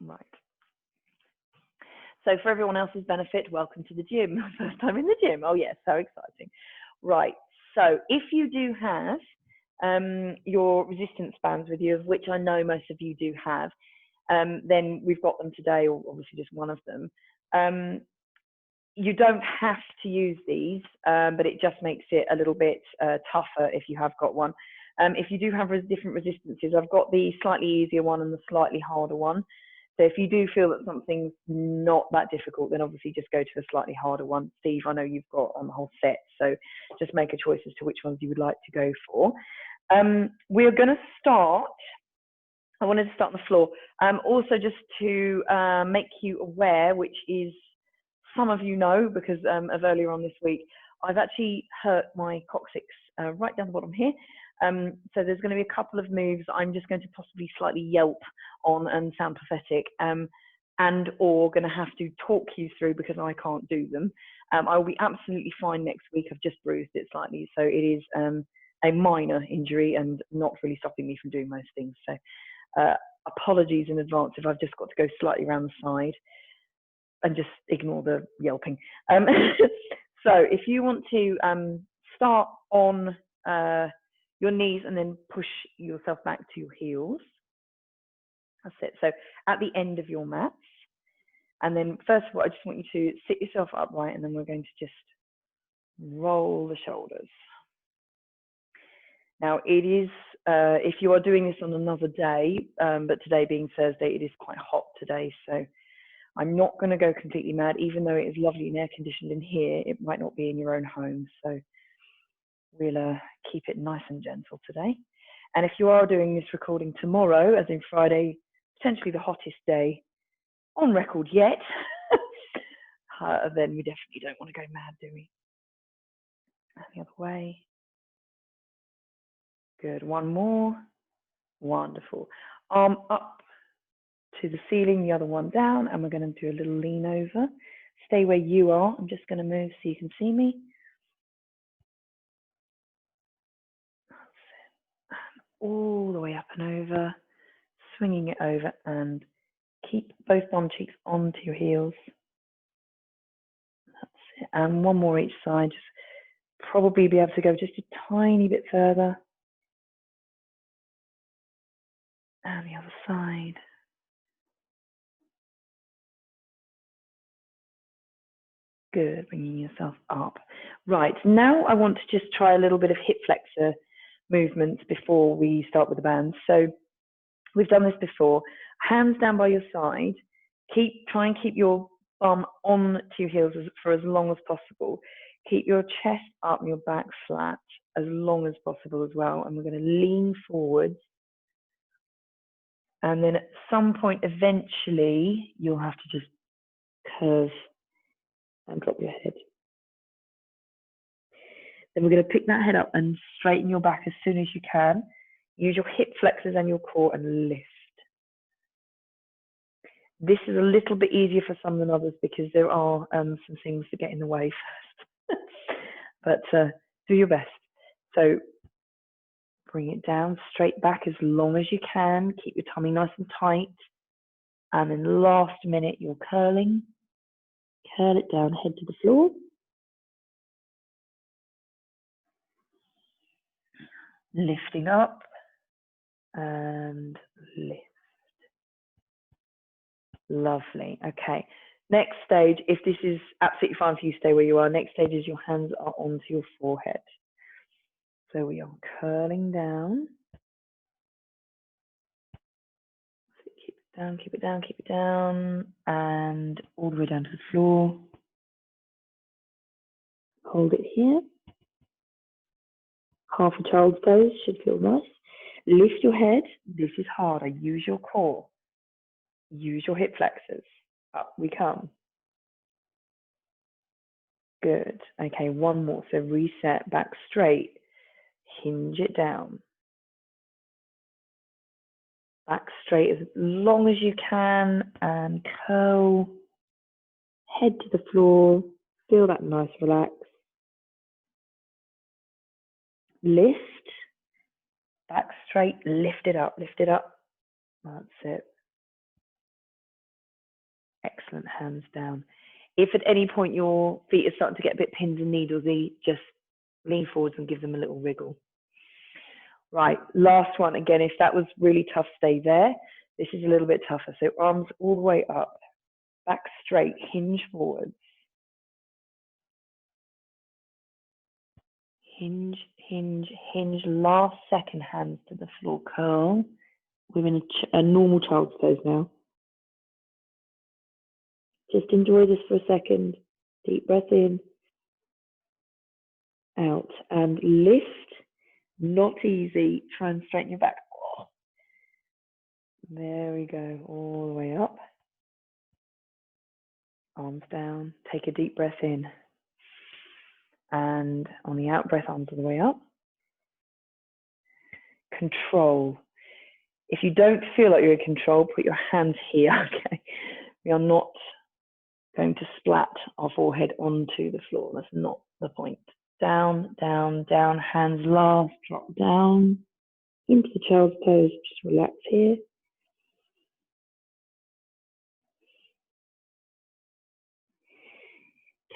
Right. So for everyone else's benefit, welcome to the gym. First time in the gym. Oh yes, so exciting. Right. So if you do have your resistance bands with you, of which I know most of you do have, then we've got them today, or obviously just one of them. You don't have to use these, but it just makes it a little bit tougher if you have got one. If you do have different resistances, I've got the slightly easier one and the slightly harder one. So if you do feel that something's not that difficult, then obviously just go to the slightly harder one. Steve, I know you've got on the whole set, so just make a choice as to which ones you would like to go for. We're going to start. I wanted to start on the floor. Also, just to make you aware, which is some of you know because of earlier on this week, I've actually hurt my coccyx right down the bottom here. So there's going to be a couple of moves I'm just going to possibly slightly yelp on and sound pathetic, and or going to have to talk you through because I can't do them. I will be absolutely fine next week. I've just bruised it slightly, so it is a minor injury and not really stopping me from doing most things. So apologies in advance if I've just got to go slightly around the side and just ignore the yelping. So if you want to start on your knees and then push yourself back to your heels. That's it. So at the end of your mats. And then first of all, I just want you to sit yourself upright, and then we're going to just roll the shoulders. Now it is, if you are doing this on another day, but today being Thursday, it is quite hot today. So I'm not going to go completely mad, even though it is lovely and air conditioned in here. It might not be in your own home. So we'll keep it nice and gentle today. And if you are doing this recording tomorrow, as in Friday, potentially the hottest day on record yet, then we definitely don't want to go mad, do we? And the other way. Good. One more. Wonderful. Arm up to the ceiling, the other one down, and we're going to do a little lean over. Stay where you are. I'm just going to move so you can see me. All the way up and over, swinging it over, and keep both bum cheeks onto your heels. That's it. And one more each side. Just probably be able to go just a tiny bit further. And the other side. Good, bringing yourself up. Right, now I want to just try a little bit of hip flexor movements before we start with the bands. So we've done this before. Hands down by your side. Try and keep your bum on to your heels for as long as possible. Keep your chest up and your back flat as long as possible as well. And we're going to lean forwards. And then at some point, eventually, you'll have to just curve and drop your head. Then we're going to pick that head up and straighten your back as soon as you can. Use your hip flexors and your core and lift. This is a little bit easier for some than others because there are some things that get in the way first. But do your best. So bring it down, straight back as long as you can. Keep your tummy nice and tight. And then last minute, you're curling. Curl it down, head to the floor. Lifting up and lift. Lovely. Okay. Next stage, if this is absolutely fine for you, stay where you are. Next stage is your hands are onto your forehead. So we are curling down. So keep it down, keep it down, keep it down, and all the way down to the floor. Hold it here. Half a child's pose should feel nice. Lift your head. This is harder. Use your core. Use your hip flexors. Up we come. Good. Okay, one more. So reset, back straight. Hinge it down. Back straight as long as you can and curl. Head to the floor. Feel that nice relax. Lift. Back straight. Lift it up. Lift it up. That's it. Excellent, hands down. If at any point your feet are starting to get a bit pins and needlesy, just lean forwards and give them a little wriggle. Right, last one. Again, if that was really tough, stay there. This is a little bit tougher. So arms all the way up, back straight, hinge forwards. Hinge, hinge, hinge. Last second, hands to the floor. Curl. We're in a normal child's pose now. Just enjoy this for a second. Deep breath in, out, and lift. Not easy. Try and straighten your back. Oh. There we go. All the way up. Arms down. Take a deep breath in. And on the out breath, arms all the way up. Control. If you don't feel like you're in control, put your hands here, okay? We are not going to splat our forehead onto the floor. That's not the point. Down, down, down, hands last, drop down into the child's pose. Just relax here.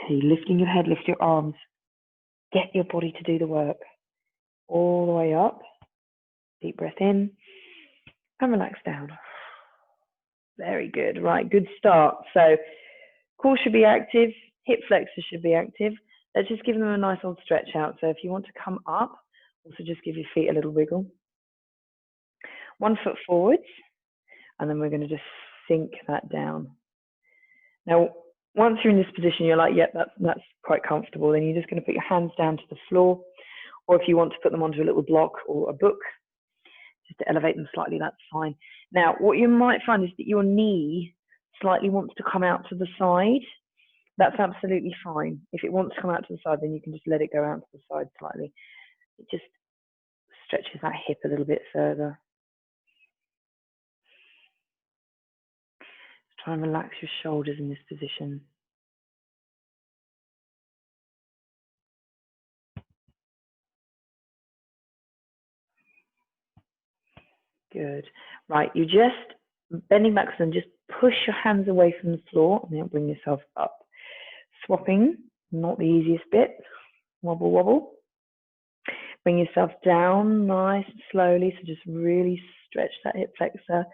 Okay, lifting your head, lift your arms. Get your body to do the work. All the way up. Deep breath in and relax down. Very good. Right, good start. So core should be active, hip flexors should be active. Let's just give them a nice old stretch out. So if you want to come up, also just give your feet a little wiggle. 1 foot forwards, and then we're going to just sink that down. Now, once you're in this position, you're like, yep, that's quite comfortable. Then you're just going to put your hands down to the floor, or if you want to put them onto a little block or a book, just to elevate them slightly, that's fine. Now, what you might find is that your knee slightly wants to come out to the side. That's absolutely fine. If it wants to come out to the side, then you can just let it go out to the side slightly. It just stretches that hip a little bit further. Try and relax your shoulders in this position. Good. Right, you just bending back and just push your hands away from the floor and then bring yourself up. Swapping, not the easiest bit. Wobble, wobble. Bring yourself down nice and slowly. So just really stretch that hip flexor.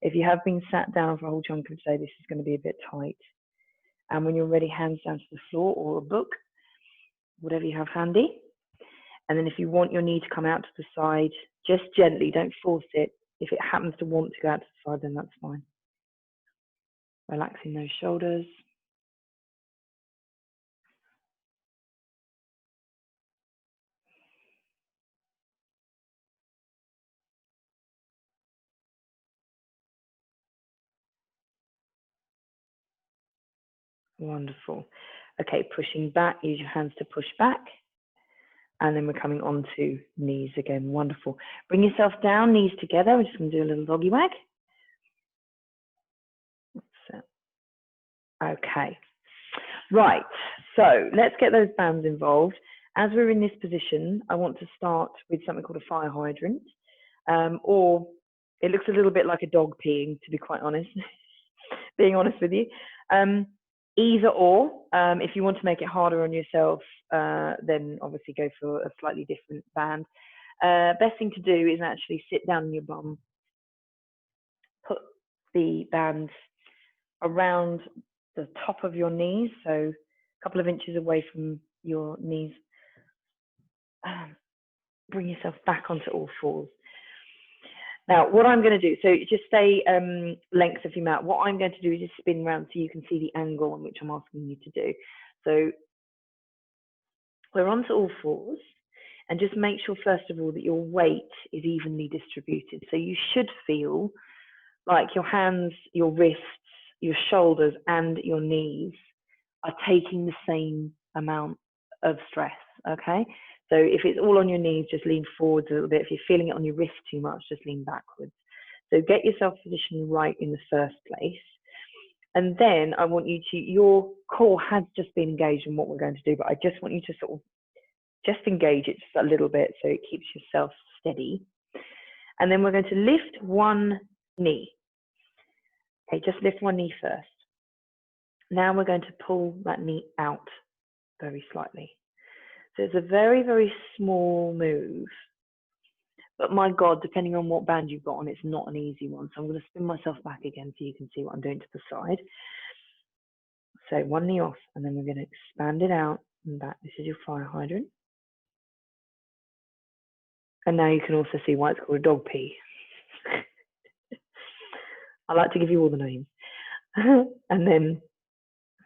If you have been sat down for a whole chunk of the day, this is going to be a bit tight. And when you're ready, hands down to the floor or a book, whatever you have handy. And then if you want your knee to come out to the side, just gently, don't force it. If it happens to want to go out to the side, then that's fine. Relaxing those shoulders. Wonderful. Okay, pushing back, use your hands to push back. And then we're coming on to knees again. Wonderful. Bring yourself down, knees together. We're just going to do a little doggy wag. Okay. Right. So let's get those bands involved. As we're in this position, I want to start with something called a fire hydrant. Or it looks a little bit like a dog peeing, to be quite honest. Being honest with you. Either or, if you want to make it harder on yourself, then obviously go for a slightly different band. Best thing to do is actually sit down on your bum, put the bands around the top of your knees, so a couple of inches away from your knees. Bring yourself back onto all fours. Now, what I'm going to do, so just stay length of your mat. What I'm going to do is just spin around so you can see the angle on which I'm asking you to do. So we're onto all fours, and just make sure, first of all, that your weight is evenly distributed. So you should feel like your hands, your wrists, your shoulders, and your knees are taking the same amount of stress, okay? So if it's all on your knees, just lean forwards a little bit. If you're feeling it on your wrist too much, just lean backwards. So get yourself positioned right in the first place. And then I want you to, your core has just been engaged in what we're going to do, but I just want you to sort of just engage it just a little bit so it keeps yourself steady. And then we're going to lift one knee. Okay, just lift one knee first. Now we're going to pull that knee out very slightly. So it's a very, very small move. But my God, depending on what band you've got on, it's not an easy one. So I'm going to spin myself back again so you can see what I'm doing to the side. So one knee off, and then we're going to expand it out and back. This is your fire hydrant. And now you can also see why it's called a dog pee. I like to give you all the names. And then,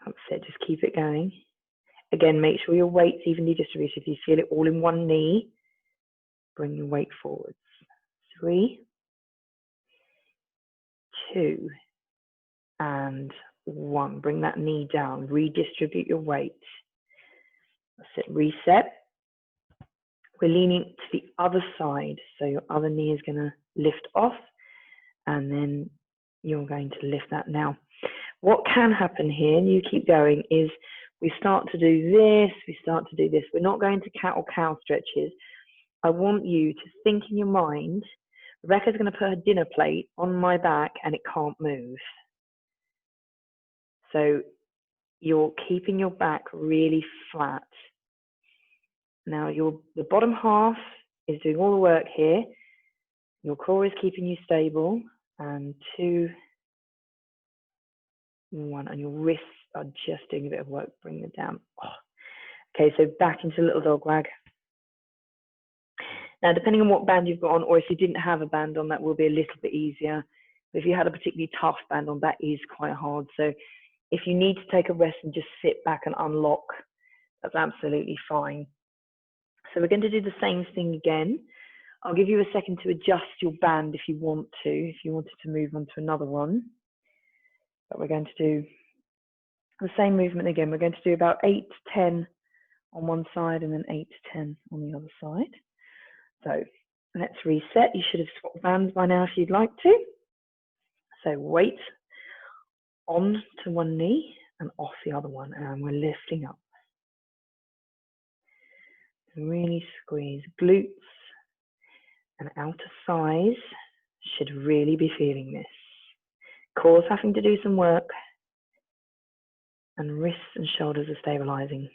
that's it, just keep it going. Again, make sure your weight's evenly distributed. If you feel it all in one knee, bring your weight forwards. 3, 2, and 1. Bring that knee down. Redistribute your weight. That's it. Reset. We're leaning to the other side. So your other knee is going to lift off, and then you're going to lift that. Now, what can happen here, and you keep going, is we start to do this, we start to do this. We're not going to cat or cow stretches. I want you to think in your mind, Rebecca's going to put her dinner plate on my back and it can't move. So you're keeping your back really flat. Now the bottom half is doing all the work here. Your core is keeping you stable. And 2, 1, and your wrists are just doing a bit of work, bringing it down. Oh. Okay, so back into little dog wag. Now, depending on what band you've got on, or if you didn't have a band on, that will be a little bit easier. But if you had a particularly tough band on, that is quite hard. So if you need to take a rest and just sit back and unlock, that's absolutely fine. So we're going to do the same thing again. I'll give you a second to adjust your band if you want to, if you wanted to move on to another one. But we're going to do the same movement again. We're going to do about 8 to 10 on one side and then 8 to 10 on the other side. So let's reset. You should have swapped bands by now if you'd like to. So weight on to one knee and off the other one, and we're lifting up. Really squeeze glutes and outer thighs. Should really be feeling this. Core's having to do some work, and wrists and shoulders are stabilizing.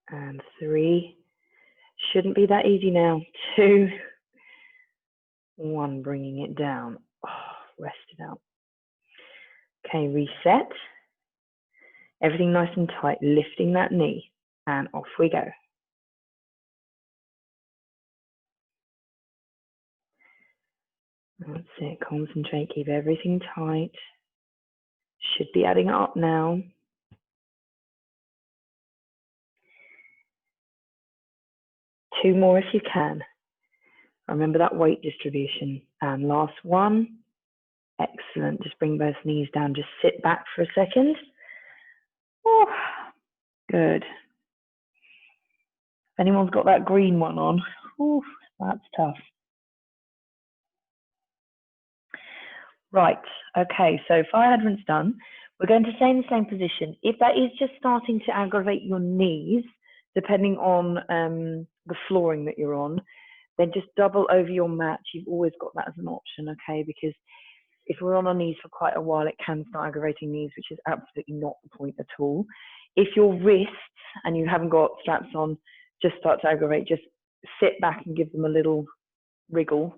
And 3, shouldn't be that easy now. 2, 1, bringing it down. Oh, rest it out. Okay, reset. Everything nice and tight, lifting that knee, and off we go. That's it, concentrate, keep everything tight. Should be adding up now. Two more if you can. Remember that weight distribution. And last one. Excellent. Just bring both knees down. Just sit back for a second. Oh, good. If anyone's got that green one on, oh, that's tough. Right. Okay. So fire hydrant's done. We're going to stay in the same position. If that is just starting to aggravate your knees, depending on the flooring that you're on, then just double over your mat. You've always got that as an option, okay? Because if we're on our knees for quite a while, it can start aggravating knees, which is absolutely not the point at all. If your wrists, and you haven't got straps on, just start to aggravate, just sit back and give them a little wriggle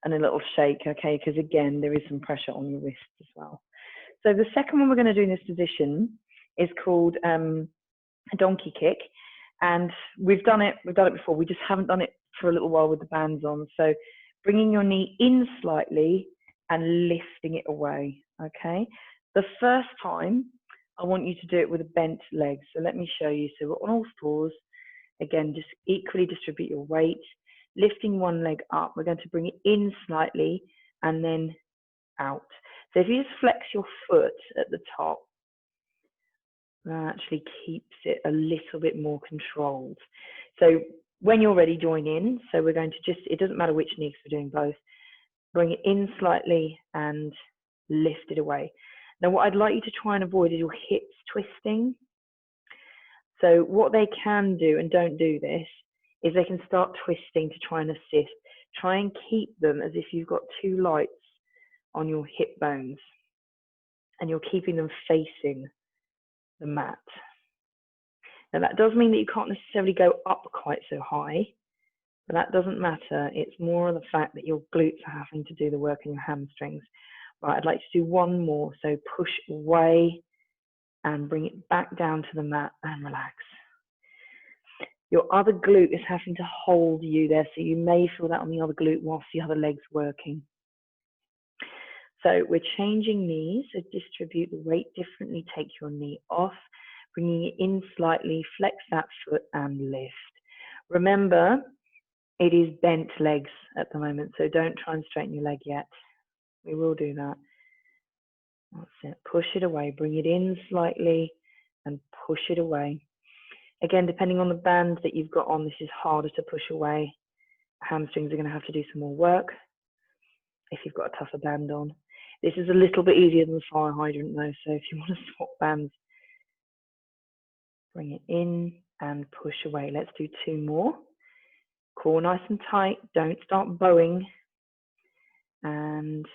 and a little shake, okay? Because again, there is some pressure on your wrists as well. So the second one we're going to do in this position is called a donkey kick. And we've done it before. We just haven't done it for a little while with the bands on. So bringing your knee in slightly and lifting it away, okay? The first time, I want you to do it with a bent leg. So let me show you. So we're on all fours. Again, just equally distribute your weight. Lifting one leg up, we're going to bring it in slightly and then out. So if you just flex your foot at the top, that actually keeps it a little bit more controlled. So when you're ready, join in. So we're going to just, it doesn't matter which knee, we're doing both. Bring it in slightly and lift it away. Now what I'd like you to try and avoid is your hips twisting. So what they can do, and don't do this, is they can start twisting to try and assist. Try and keep them as if you've got two lights on your hip bones, and you're keeping them facing the mat. Now that does mean that you can't necessarily go up quite so high, but that doesn't matter. It's more the fact that your glutes are having to do the work in your hamstrings. Right, I'd like to do one more. So push away and bring it back down to the mat and relax. Your other glute is having to hold you there, so you may feel that on the other glute whilst the other leg's working. So we're changing knees, so distribute the weight differently, take your knee off, bringing it in slightly, flex that foot and lift. Remember, it is bent legs at the moment, so don't try and straighten your leg yet. We will do that. That's it. Push it away, bring it in slightly and push it away. Again, depending on the band that you've got on, this is harder to push away. Hamstrings are going to have to do some more work if you've got a tougher band on. This is a little bit easier than the fire hydrant though, so if you want to swap bands, bring it in and push away. Let's do two more. Core nice and tight, don't start bowing, and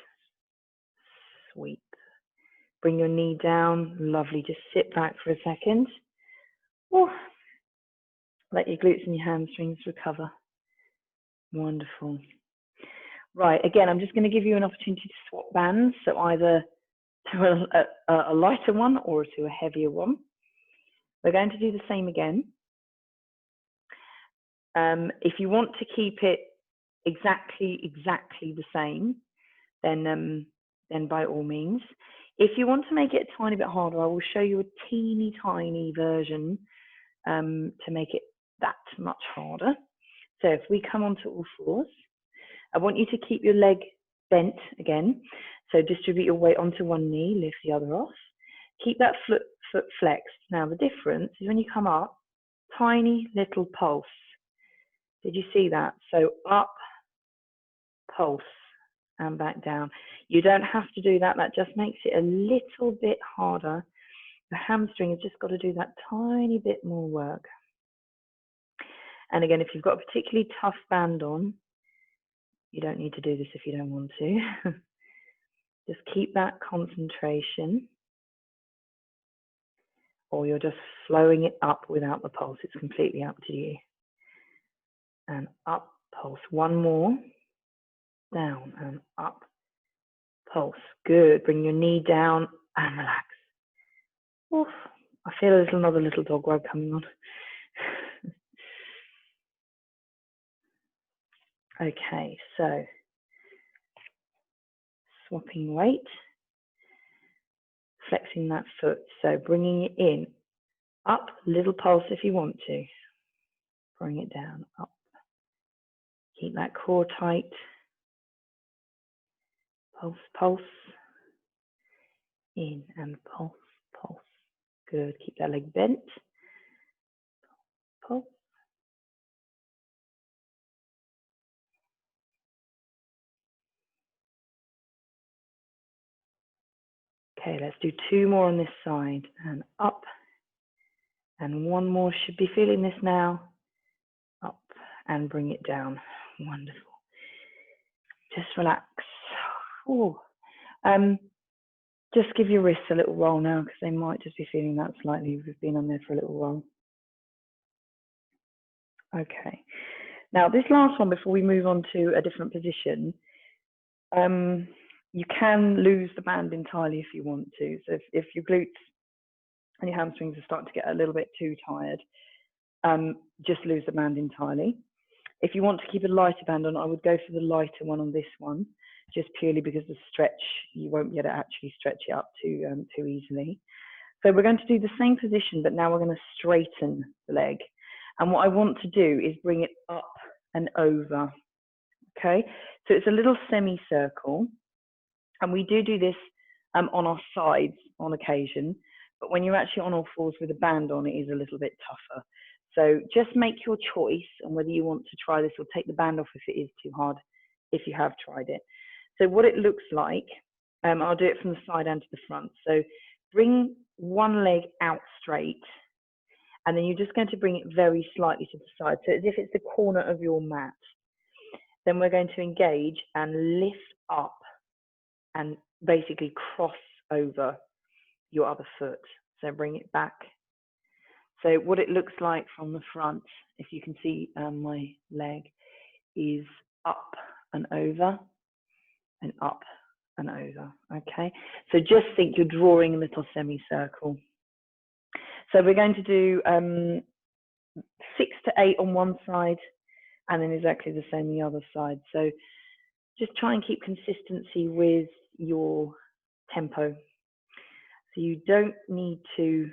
sweep. Bring your knee down, lovely, just sit back for a second. Ooh. Let your glutes and your hamstrings recover. Wonderful. Right, again, I'm just going to give you an opportunity to swap bands, so either to a lighter one or to a heavier one. We're going to do the same again. If you want to keep it exactly the same, then by all means. If you want to make it a tiny bit harder, I will show you a teeny tiny version to make it that much harder. So if we come onto all fours, I want you to keep your leg bent again. So distribute your weight onto one knee, lift the other off. Keep that foot flexed. Now the difference is when you come up, tiny little pulse. Did you see that? So up, pulse, and back down. You don't have to do that. That just makes it a little bit harder. The hamstring has just got to do that tiny bit more work. And again, if you've got a particularly tough band on, you don't need to do this if you don't want to. Just keep that concentration, or you're just flowing it up without the pulse. It's completely up to you. And up, pulse. One more. Down and up, pulse. Good. Bring your knee down and relax. Oof. I feel another little dog rug coming on. Okay, so swapping weight, flexing that foot. So bringing it in, up, little pulse if you want to. Bring it down, up. Keep that core tight. Pulse, pulse. In and pulse, pulse. Good. Keep that leg bent. Pulse. Okay, let's do two more on this side. And up. And one more. Should be feeling this now. Up and bring it down. Wonderful. Just relax. Ooh. Just give your wrists a little roll now, because they might just be feeling that slightly. We've been on there for a little while. Okay. Now, this last one, before we move on to a different position, you can lose the band entirely if you want to. So if your glutes and your hamstrings are starting to get a little bit too tired, just lose the band entirely. If you want to keep a lighter band on, I would go for the lighter one on this one, just purely because the stretch, you won't be able to actually stretch it up too easily. So we're going to do the same position, but now we're going to straighten the leg. And what I want to do is bring it up and over. Okay, so it's a little semicircle, and we do this on our sides on occasion, but when you're actually on all fours with a band on, it is a little bit tougher. So just make your choice on whether you want to try this or take the band off if it is too hard, if you have tried it. So what it looks like, I'll do it from the side and to the front. So bring one leg out straight, and then you're just going to bring it very slightly to the side, so as if it's the corner of your mat. Then we're going to engage and lift up and basically cross over your other foot. So bring it back. So what it looks like from the front, if you can see my leg, is up and over and up and over. Okay, so just think you're drawing a little semicircle. So we're going to do 6 to 8 on one side and then exactly the same the other side. So just try and keep consistency with your tempo. So you don't need to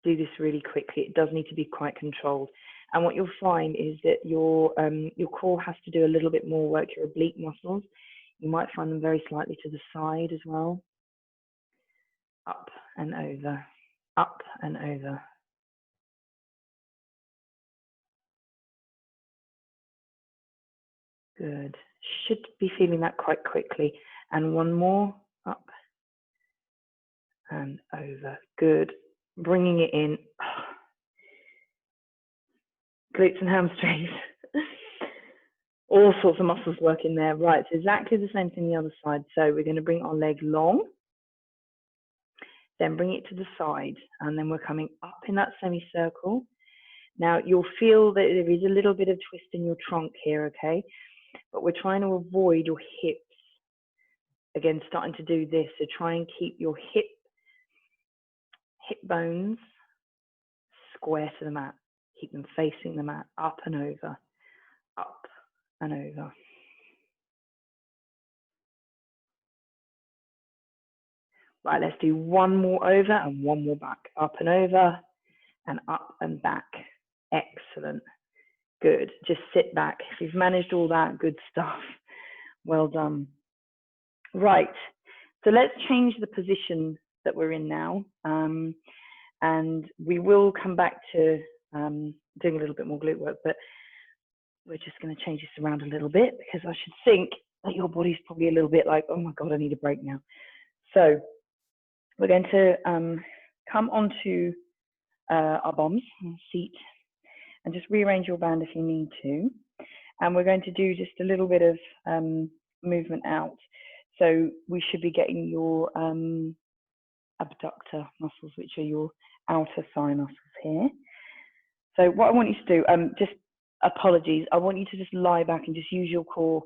do this really quickly. It does need to be quite controlled. And what you'll find is that your core has to do a little bit more work. Your oblique muscles, you might find them very slightly to the side as well. Up and over, up and over. Good. Should be feeling that quite quickly. And one more, up and over. Good. Bringing it in. Glutes and hamstrings. All sorts of muscles working there. Right, so exactly the same thing the other side. So we're going to bring our leg long, then bring it to the side, and then we're coming up in that semicircle. Now you'll feel that there is a little bit of twist in your trunk here, okay? But we're trying to avoid your hips, again, starting to do this. So try and keep your hip bones square to the mat. Keep them facing the mat, up and over, up and over. Right, let's do one more over and one more back. Up and over and up and back. Excellent. Good. Just sit back. If you've managed all that, good stuff. Well done. Right, so let's change the position that we're in now. And we will come back to doing a little bit more glute work, but we're just going to change this around a little bit because I should think that your body's probably a little bit like, oh my God, I need a break now. So we're going to come onto our bombs, seat, and just rearrange your band if you need to. And we're going to do just a little bit of movement out. So we should be getting your abductor muscles, which are your outer thigh muscles here. So what I want you to do, just apologies, I want you to just lie back and just use your core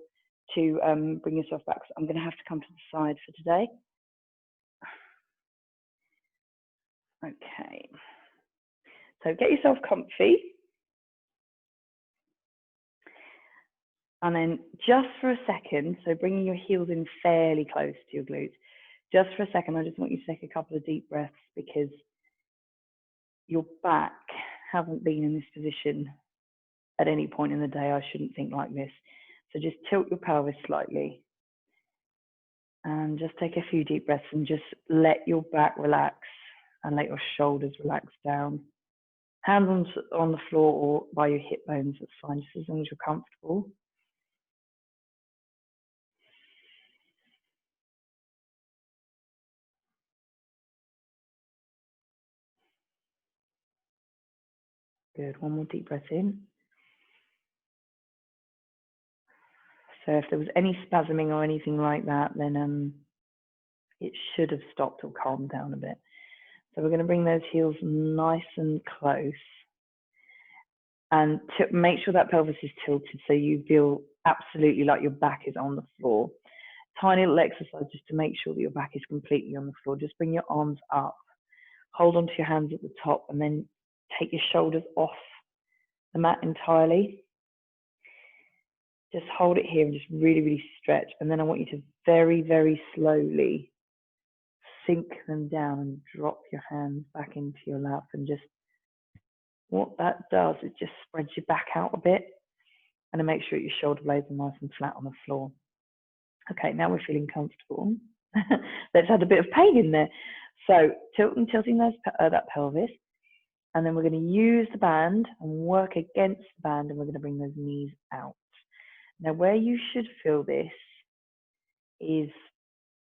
to bring yourself back. So I'm going to have to come to the side for today. Okay. So get yourself comfy. And then just for a second, so bringing your heels in fairly close to your glutes, just for a second, I just want you to take a couple of deep breaths because your back hasn't been in this position at any point in the day. I shouldn't think like this. So just tilt your pelvis slightly and just take a few deep breaths and just let your back relax and let your shoulders relax down. Hands on the floor or by your hip bones, that's fine, just as long as you're comfortable. Good, one more deep breath in. So if there was any spasming or anything like that, then it should have stopped or calmed down a bit. So we're going to bring those heels nice and close and to make sure that pelvis is tilted so you feel absolutely like your back is on the floor. Tiny little exercise just to make sure that your back is completely on the floor. Just bring your arms up, hold onto your hands at the top, and then take your shoulders off the mat entirely. Just hold it here and just really, really stretch. And then I want you to very, very slowly sink them down and drop your hands back into your lap. And just what that does is just spreads your back out a bit and then make sure your shoulder blades are nice and flat on the floor. Okay, now we're feeling comfortable. Let's add a bit of pain in there. So tilting that pelvis. And then we're going to use the band and work against the band, and we're going to bring those knees out. Now, where you should feel this is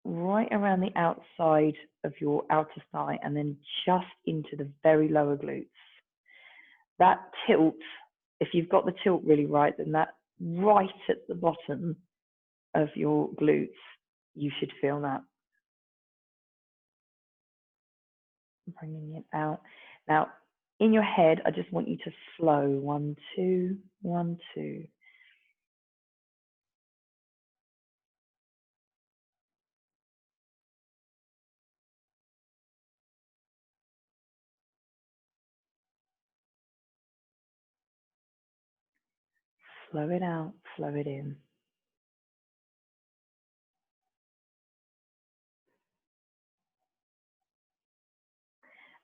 right around the outside of your outer thigh and then just into the very lower glutes. That tilt, if you've got the tilt really right, then that right at the bottom of your glutes you should feel that. Bringing it out. Now, in your head, I just want you to slow. 1, 2, 1, 2. Slow it out, slow it in.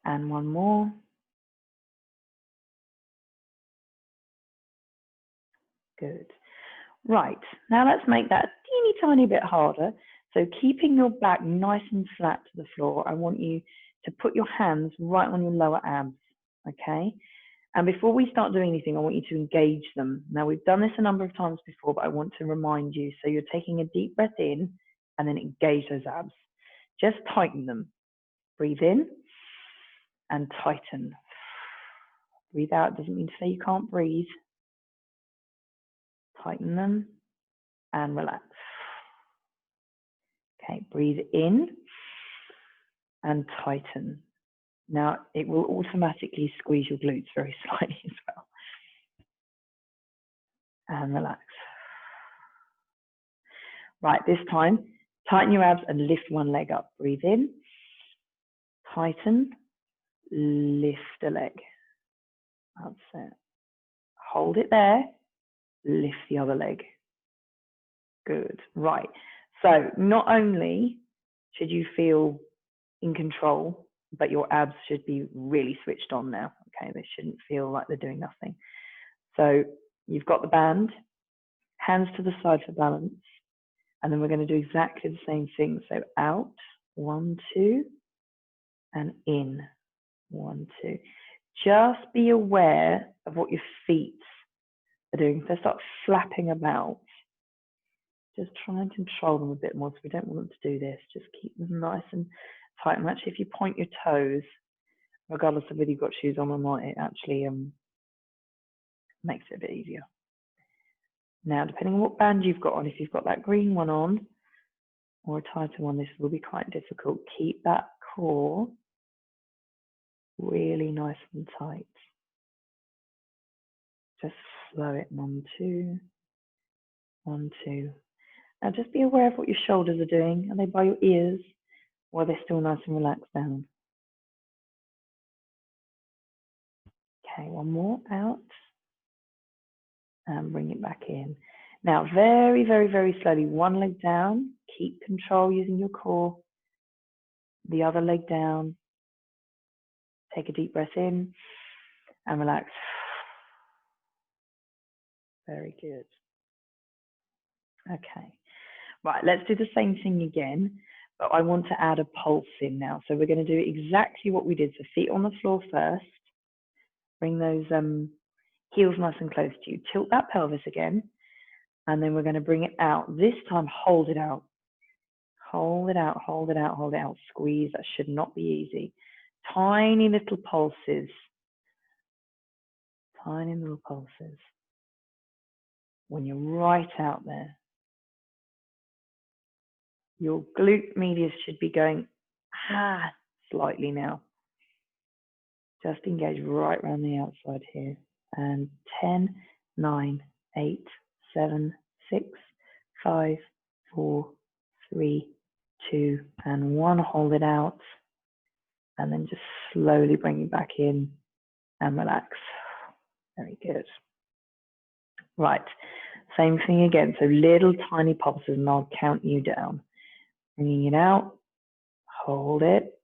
And one more. Good. Right, now let's make that a teeny tiny bit harder. So keeping your back nice and flat to the floor, I want you to put your hands right on your lower abs, okay? And before we start doing anything, I want you to engage them. Now, we've done this a number of times before, but I want to remind you. So you're taking a deep breath in and then engage those abs. Just tighten them. Breathe in and tighten. Breathe out doesn't mean to say you can't breathe. Tighten them and relax. Okay, breathe in and tighten. Now, it will automatically squeeze your glutes very slightly as well. And relax. Right, this time, tighten your abs and lift one leg up. Breathe in, tighten, lift a leg. That's it. Hold it there, lift the other leg. Good, right. So not only should you feel in control, but your abs should be really switched on now. Okay, they shouldn't feel like they're doing nothing. So you've got the band, hands to the side for balance, and then we're going to do exactly the same thing. So out, 1, 2, and in, 1, 2. Just be aware of what your feet are doing. If they start flapping about, just try and control them a bit more. So we don't want them to do this. Just keep them nice and tight. And actually, if you point your toes, regardless of whether you've got shoes on or not, it actually makes it a bit easier. Now, depending on what band you've got on, if you've got that green one on or a tighter one, this will be quite difficult. Keep that core really nice and tight. Just slow it. 1, 2, 1, 2. Now just be aware of what your shoulders are doing. Are they by your ears or are they still nice and relaxed down? Okay, one more out and bring it back in. Now very, very, very slowly, one leg down, keep control using your core. The other leg down, take a deep breath in and relax. Very good. Okay, right, let's do the same thing again, but I want to add a pulse in now. So we're going to do exactly what we did. So feet on the floor first, bring those heels nice and close to you. Tilt that pelvis again, and then we're going to bring it out. This time, hold it out. Hold it out, hold it out, hold it out. Squeeze, that should not be easy. Tiny little pulses. Tiny little pulses. When you're right out there, your glute medius should be going slightly now. Just engage right around the outside here. And 10, 9, 8, 7, 6, 5, 4, 3, 2, and 1. Hold it out. And then just slowly bring it back in and relax. Very good. Right, same thing again. So little tiny pulses, and I'll count you down. Bringing it out, hold it,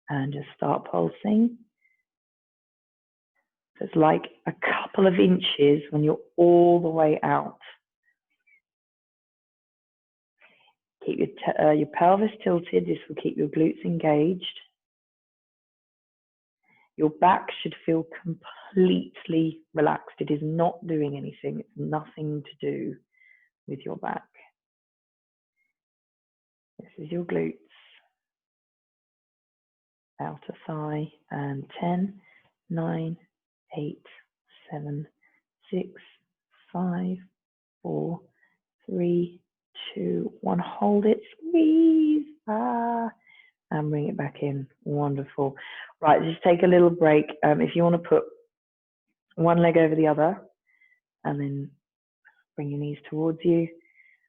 and just start pulsing. So it's like a couple of inches when you're all the way out. Keep your pelvis tilted. This will keep your glutes engaged. Your back should feel completely relaxed. It is not doing anything. It's nothing to do with your back. This is your glutes. Outer thigh, and 10, 9, 8, 7, 6, 5, 4, 3, 2, 1. Hold it, squeeze, and bring it back in. Wonderful. Right, just take a little break. If you want to put one leg over the other, and then bring your knees towards you,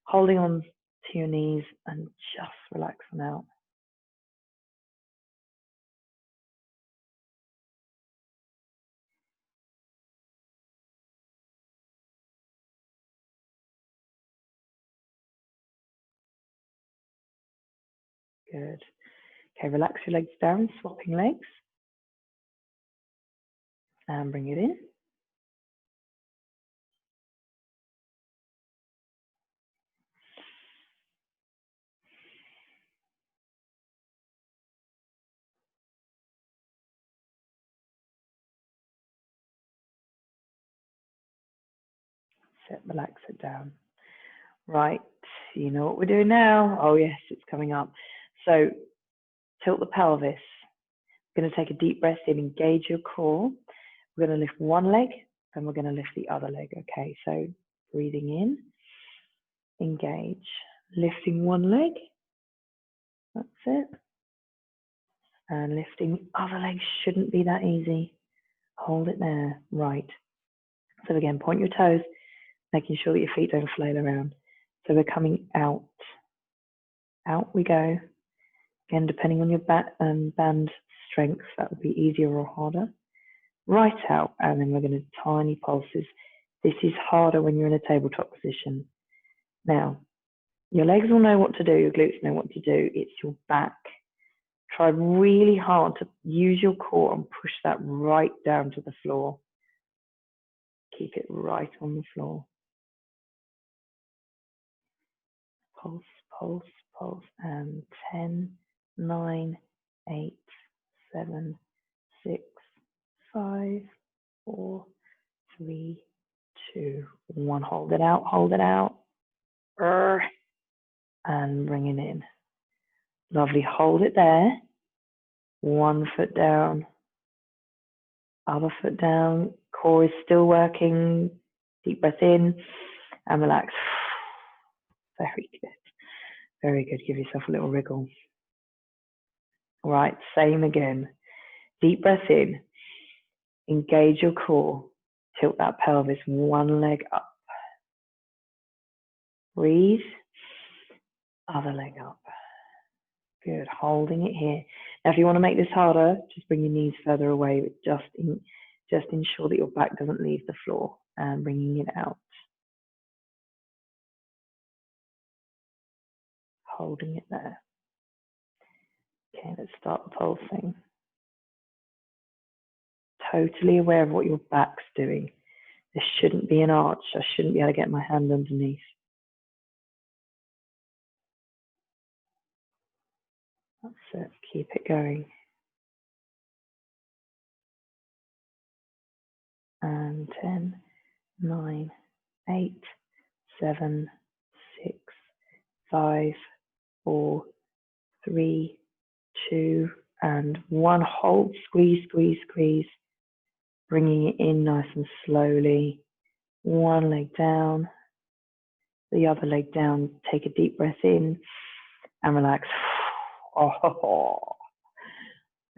holding on to your knees and just relax them out. Good. Okay, relax your legs down, swapping legs. And bring it in. Sit, relax it down. Right, you know what we're doing now? Oh yes, it's coming up. So tilt the pelvis. We're going to take a deep breath in, engage your core. We're going to lift one leg, then we're going to lift the other leg. Okay, so breathing in, engage, lifting one leg. That's it. And lifting the other leg shouldn't be that easy. Hold it there. Right. So again, point your toes, making sure that your feet don't flail around. So we're coming out. Out we go. Again, depending on your band strength, that will be easier or harder. Right out, and then we're going to tiny pulses. This is harder when you're in a tabletop position. Now, your legs will know what to do, your glutes know what to do. It's your back. Try really hard to use your core and push that right down to the floor. Keep it right on the floor. Pulse, pulse, pulse, and 10, 9, 8, 7, 6, 5, 4, 3, 2, 1. Hold it out, hold it out. And bring it in. Lovely, hold it there. One foot down, other foot down. Core is still working. Deep breath in and relax. Very good. Very good. Give yourself a little wriggle. Right, same again. Deep breath in. Engage your core. Tilt that pelvis one leg up. Breathe. Other leg up. Good. Holding it here. Now, if you want to make this harder, just bring your knees further away. Just ensure that your back doesn't leave the floor, and bringing it out. Holding it there. Okay, let's start the pulsing. Totally aware of what your back's doing. This shouldn't be an arch. I shouldn't be able to get my hand underneath. That's it. Keep it going. And 10, 9, 8, 7, 6, 5, 4, 3, 2, and 1. Hold, squeeze, squeeze, squeeze. Bringing it in nice and slowly. One leg down, the other leg down. Take a deep breath in and relax. Oh,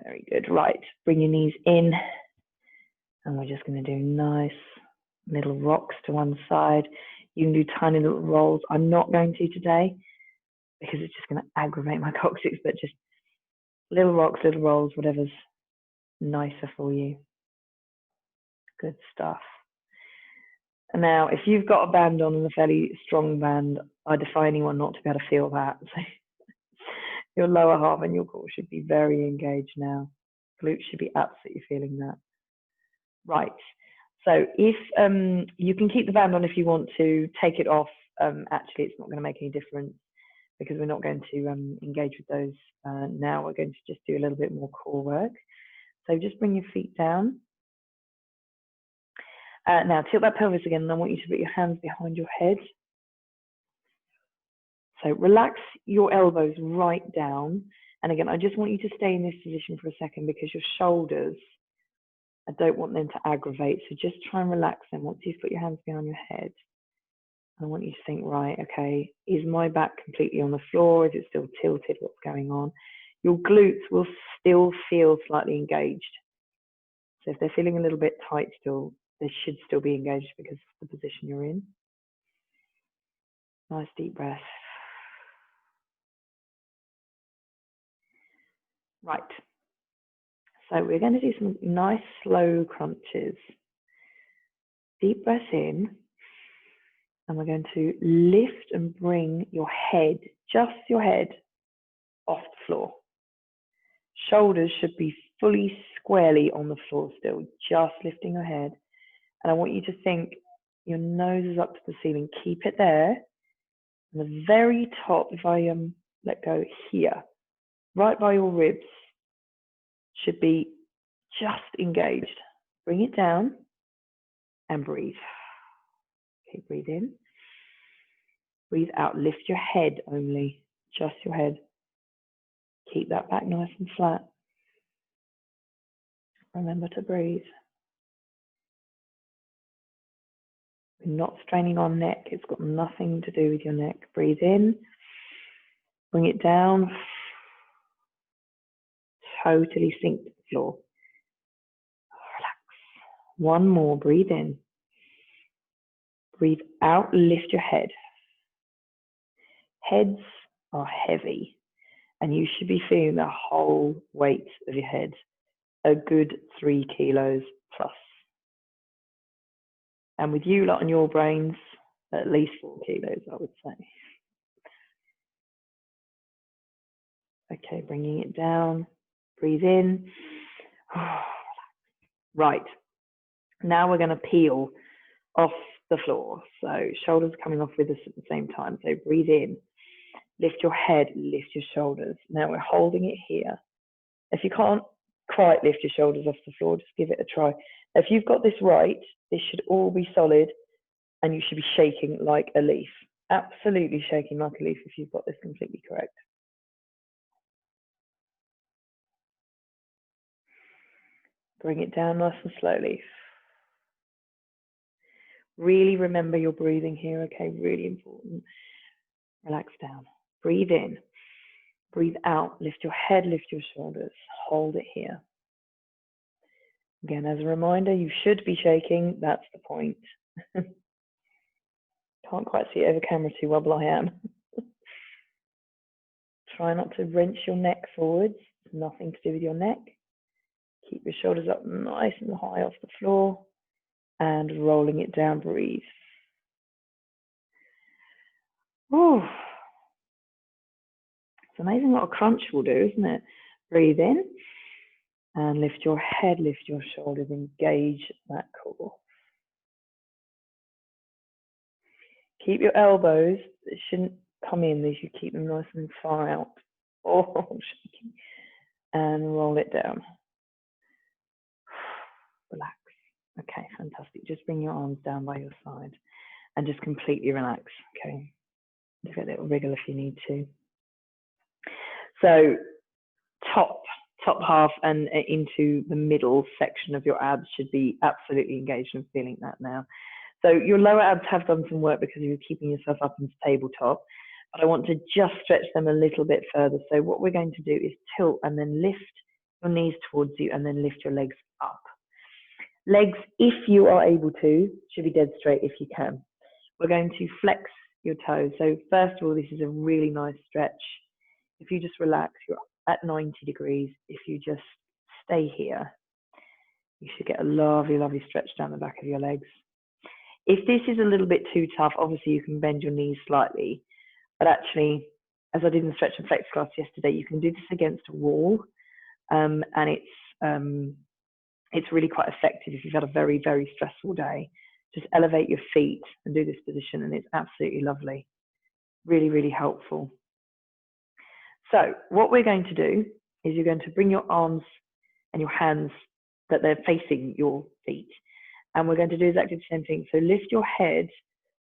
very good. Right, bring your knees in, and we're just going to do nice little rocks to one side. You can do tiny little rolls. I'm not going to today because it's just going to aggravate my coccyx, but just little rocks, little rolls, whatever's nicer for you. Good stuff. And now, if you've got a band on and a fairly strong band, I defy anyone not to be able to feel that. So your lower half and your core should be very engaged now. Glutes should be absolutely feeling that. Right. So if you can keep the band on if you want to, take it off. Actually, it's not going to make any difference because we're not going to engage with those now. We're going to just do a little bit more core work. So just bring your feet down. Now tilt that pelvis again, and I want you to put your hands behind your head. So relax your elbows right down. And again, I just want you to stay in this position for a second because your shoulders, I don't want them to aggravate. So just try and relax them once you've put your hands behind your head. I want you to think, right, okay, is my back completely on the floor? Is it still tilted? What's going on? Your glutes will still feel slightly engaged. So if they're feeling a little bit tight still, they should still be engaged because of the position you're in. Nice deep breath. Right. So we're going to do some nice slow crunches. Deep breath in. And we're going to lift and bring your head, just your head, off the floor. Shoulders should be fully squarely on the floor still, just lifting your head. And I want you to think your nose is up to the ceiling. Keep it there. And the very top, if I let go here, right by your ribs, should be just engaged. Bring it down and breathe. Okay, breathe in. Breathe out. Lift your head only, just your head. Keep that back nice and flat. Remember to breathe. We're not straining our neck. It's got nothing to do with your neck. Breathe in. Bring it down. Totally sink to the floor. Relax. One more. Breathe in. Breathe out. Lift your head. Heads are heavy, and you should be feeling the whole weight of your head. A good 3 kilos plus. And with you lot on your brains, at least 4 kilos, I would say. Okay, bringing it down. Breathe in. Right. Now we're going to peel off the floor. So shoulders coming off with us at the same time. So breathe in. Lift your head, lift your shoulders. Now we're holding it here. If you can't quite lift your shoulders off the floor, just give it a try. If you've got this right, this should all be solid and you should be shaking like a leaf. Absolutely shaking like a leaf if you've got this completely correct. Bring it down nice and slowly. Really remember your breathing here, okay? Really important. Relax down. Breathe in. Breathe out. Lift your head, lift your shoulders. Hold it here. Again, as a reminder, you should be shaking. That's the point. Can't quite see it over camera too well, but I am. Try not to wrench your neck forwards. It's nothing to do with your neck. Keep your shoulders up nice and high off the floor and rolling it down. Breathe. Ooh. It's amazing what a crunch will do, isn't it? Breathe in and lift your head, lift your shoulders, engage that core. Keep your elbows, it shouldn't come in, they should keep them nice and far out. Oh, shaking. And roll it down. Relax. Okay, fantastic. Just bring your arms down by your side and just completely relax. Okay, give it a little wriggle if you need to. So top half and into the middle section of your abs should be absolutely engaged and feeling that now. So your lower abs have done some work because you're keeping yourself up into tabletop, but I want to just stretch them a little bit further. So what we're going to do is tilt and then lift your knees towards you and then lift your legs up. Legs, if you are able to, should be dead straight if you can. We're going to flex your toes. So first of all, this is a really nice stretch. If you just relax, you're at 90 degrees. If you just stay here, you should get a lovely, lovely stretch down the back of your legs. If this is a little bit too tough, obviously you can bend your knees slightly, but actually, as I did in the stretch and flex class yesterday, you can do this against a wall, and it's really quite effective if you've had a very, very stressful day. Just elevate your feet and do this position, and it's absolutely lovely. Really, really helpful. So what we're going to do is you're going to bring your arms and your hands that they're facing your feet. And we're going to do exactly the same thing. So lift your head,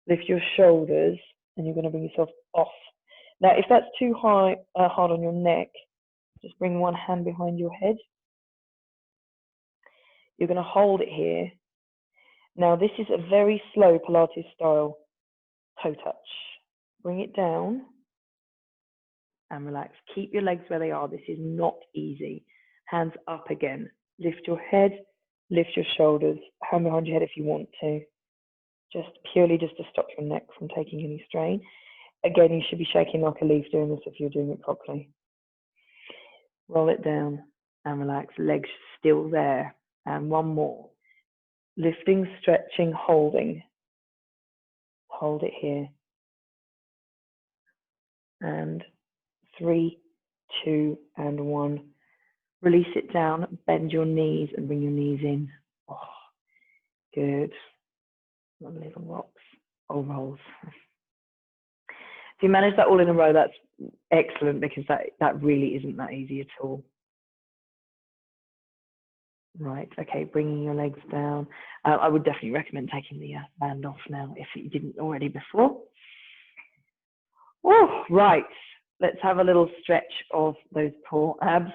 lift your shoulders, and you're going to bring yourself off. Now, if that's too hard on your neck, just bring one hand behind your head. You're going to hold it here. Now, this is a very slow Pilates style. toe touch. Bring it down and relax. Keep your legs where they are. This is not easy. Hands up again. Lift your head, lift your shoulders, hand behind your head if you want to. Just purely just to stop your neck from taking any strain. Again, you should be shaking like a leaf doing this if you're doing it properly. Roll it down and relax. Legs still there. And one more. Lifting, stretching, holding. Hold it here. And 3, 2, and 1. Release it down. Bend your knees and bring your knees in. Oh, good. Little rocks or rolls. If you manage that all in a row, that's excellent, because that really isn't that easy at all. Right, okay, bringing your legs down. I would definitely recommend taking the band off now if you didn't already before. Oh, right, let's have a little stretch of those poor abs.